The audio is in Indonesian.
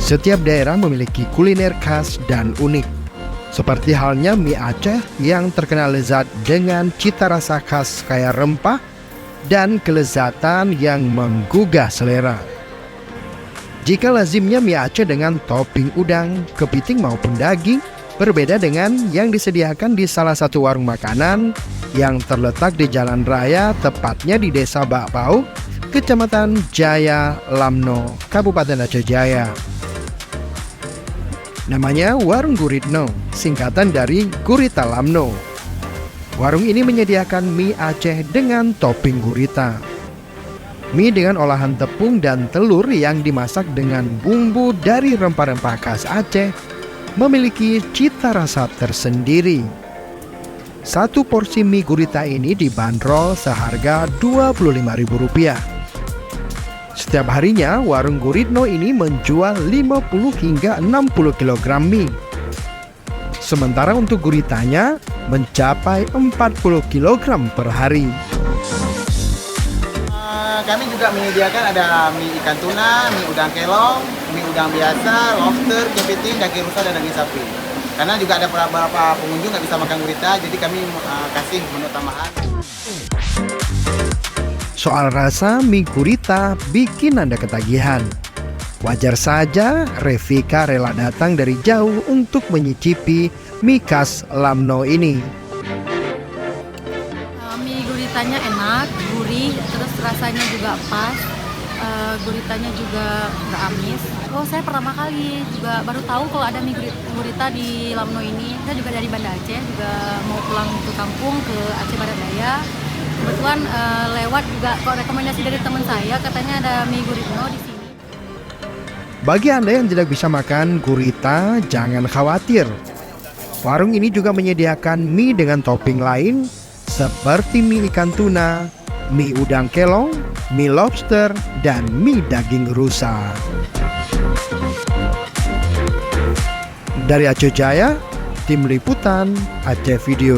Setiap daerah memiliki kuliner khas dan unik. Seperti halnya mie Aceh yang terkenal lezat dengan cita rasa khas kaya rempah dan kelezatan yang menggugah selera. Jika lazimnya mie Aceh dengan topping udang, kepiting maupun daging, berbeda dengan yang disediakan di salah satu warung makanan yang terletak di jalan raya, tepatnya di Desa Bakpau, Kecamatan Jaya Lamno, Kabupaten Aceh Jaya. Namanya Warung Guritno, singkatan dari Gurita Lamno. Warung ini menyediakan mie Aceh dengan topping gurita. Mie dengan olahan tepung dan telur yang dimasak dengan bumbu dari rempah-rempah khas Aceh memiliki cita rasa tersendiri. Satu porsi mie gurita ini dibanderol seharga Rp25.000. Setiap harinya, warung Guritno ini menjual 50 hingga 60 kg mie. Sementara untuk guritanya mencapai 40 kg per hari. Kami juga menyediakan ada mie ikan tuna, mie udang kelong, mie udang biasa, lobster, kepiting, daging rusa, dan daging sapi. Karena juga ada beberapa pengunjung nggak bisa makan gurita, jadi kami kasih menu tambahan. Soal rasa mie gurita bikin Anda ketagihan. Wajar saja Revika rela datang dari jauh untuk menyicipi mie khas Lamno ini. Mie guritanya enak, gurih, terus rasanya juga pas. Guritanya juga nggak amis. Oh, saya pertama kali juga baru tahu kalau ada mie gurita di Lamno ini. Saya juga dari Banda Aceh, juga mau pulang ke kampung ke Aceh Barat Daya. Kebetulan lewat juga kok rekomendasi dari teman saya, katanya ada mie Guritno di sini. Bagi Anda yang tidak bisa makan gurita, jangan khawatir. Warung ini juga menyediakan mie dengan topping lain seperti mie ikan tuna, mie udang kelong, mie lobster, dan mie daging rusa. Dari Aceh Jaya, Tim Liputan Aceh Video.